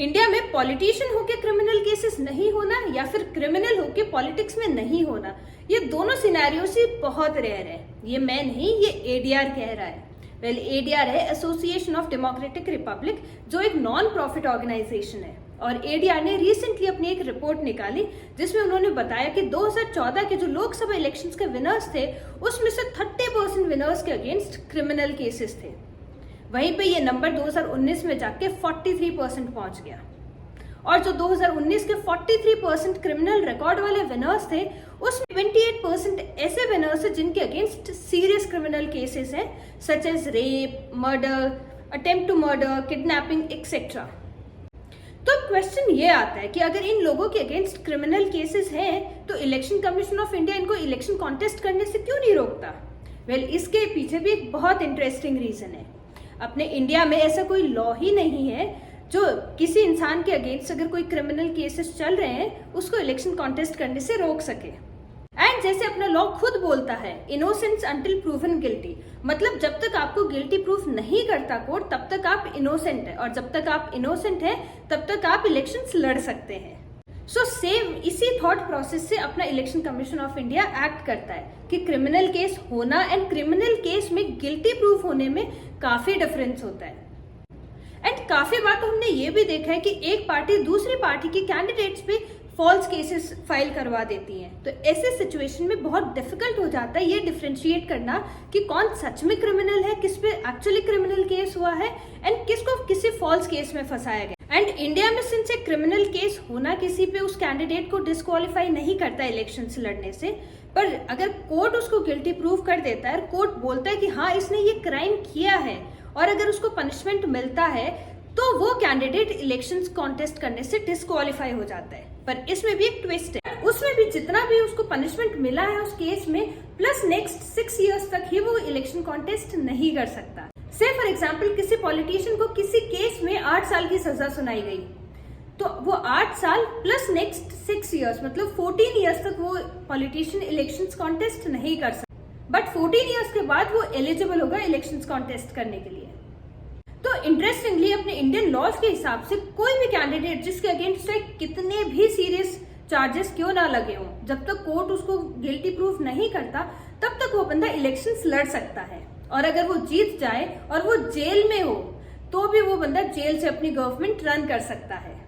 India में politician होके criminal cases नहीं होना या फिर क्रिमिनल होके पॉलिटिक्स में नहीं होना, ये दोनों सिनेरियो से बहुत रेयर है। ये मैं नहीं, ये एडीआर कह रहा है। वेल, एडीआर है एसोसिएशन ऑफ डेमोक्रेटिक रिपब्लिक, जो एक नॉन प्रॉफिट ऑर्गेनाइजेशन है। और एडीआर ने रिसेंटली अपनी एक रिपोर्ट निकाली जिसमें उन्होंने बताया कि 2014 के जो लोकसभा इलेक्शंस के विनर्स थे, उसमें से 30% विनर्स के अगेंस्ट क्रिमिनल केसेस थे। वहीं पे ये नंबर 2019 में जाके 43% पहुंच गया। और जो 2019 के 43% क्रिमिनल रिकॉर्ड वाले विनर्स थे, उसमें 28% ऐसे विनर्स हैं जिनके अगेंस्ट सीरियस क्रिमिनल केसेस हैं, such as rape, murder, attempt to murder, kidnapping etcetera. तो क्वेश्चन ये आता है कि अगर इन लोगों के अगेंस्ट क्रिमिनल केसेस हैं, तो इलेक्शन कमीशन ऑफ इंडिया इनको इलेक्शन कॉन्टेस्ट करने से क्यों नहीं रोकता? वेल, इसके पीछे भी एक बहुत इंटरेस्टिंग रीजन है। अपने इंडिया में ऐसा कोई लॉ ही नहीं है जो किसी इंसान के अगेंस्ट अगर कोई क्रिमिनल केसेस चल रहे हैं उसको इलेक्शन कॉन्टेस्ट करने से रोक सके। एंड जैसे अपना लॉ खुद बोलता है, इनोसेंस अंटिल प्रूवन गिल्टी, मतलब जब तक आपको गिल्टी प्रूफ नहीं करता कोर्ट तब तक आप इनोसेंट है, और जब तक आप इनोसेंट है तब तक आप इलेक्शंस लड़ सकते हैं। सो सेम इसी थॉट प्रोसेस से अपना election commission of India act करता है कि क्रिमिनल केस होना एंड क्रिमिनल केस में गिल्टी प्रूफ होने में काफी डिफरेंस होता है। एंड काफी बार तो हमने ये भी देखा है कि एक पार्टी दूसरी पार्टी के कैंडिडेट्स पे फॉल्स केसेस फाइल करवा देती है। तो ऐसे सिचुएशन में बहुत डिफिकल्ट हो जाता है ये डिफरेंशिएट करना कि कौन सच में क्रिमिनल है, किस पे एक्चुअली क्रिमिनल केस हुआ है एंड किसको किसी फॉल्स केस में फंसाया गया। एंड इंडिया में सिंस एक क्रिमिनल केस होना किसी पे उस कैंडिडेट को डिस्क्वालीफाई नहीं करता इलेक्शन से लड़ने से, पर अगर कोर्ट उसको गिल्टी प्रूव कर देता है, कोर्ट बोलता है कि हाँ इसने ये क्राइम किया है और अगर उसको पनिशमेंट मिलता है तो वो कैंडिडेट इलेक्शंस कॉन्टेस्ट करने से डिस्क्वालीफाई हो जाता है। पर इसमें भी एक ट्विस्ट है, उसमें भी जितना भी उसको पनिशमेंट मिला है उस केस में प्लस नेक्स्ट 6 इयर्स तक ही वो इलेक्शन कॉन्टेस्ट नहीं कर सकता। से फॉर एग्जाम्पल किसी पॉलिटिशियन को किसी केस में 8 साल की सजा सुनाई गई, तो वो 8 साल प्लस नेक्स्ट 6 इयर्स मतलब 14 इयर्स तक वो पॉलिटिशियन इलेक्शंस कॉन्टेस्ट नहीं कर सकता। बट 14 इयर्स के बाद वो एलिजिबल होगा इलेक्शंस कॉन्टेस्ट करने के लिए। तो इंटरेस्टिंगली अपने इंडियन लॉज के हिसाब से कोई भी कैंडिडेट जिसके अगेंस्ट कितने भी सीरियस चार्जेस क्यों ना लगे हों, जब तक कोर्ट उसको गिल्टी प्रूफ नहीं करता तब तक वो बंदा इलेक्शंस लड़ सकता है। और अगर वो जीत जाए और वो जेल में हो तो भी वो बंदा जेल से अपनी गवर्नमेंट रन कर सकता है।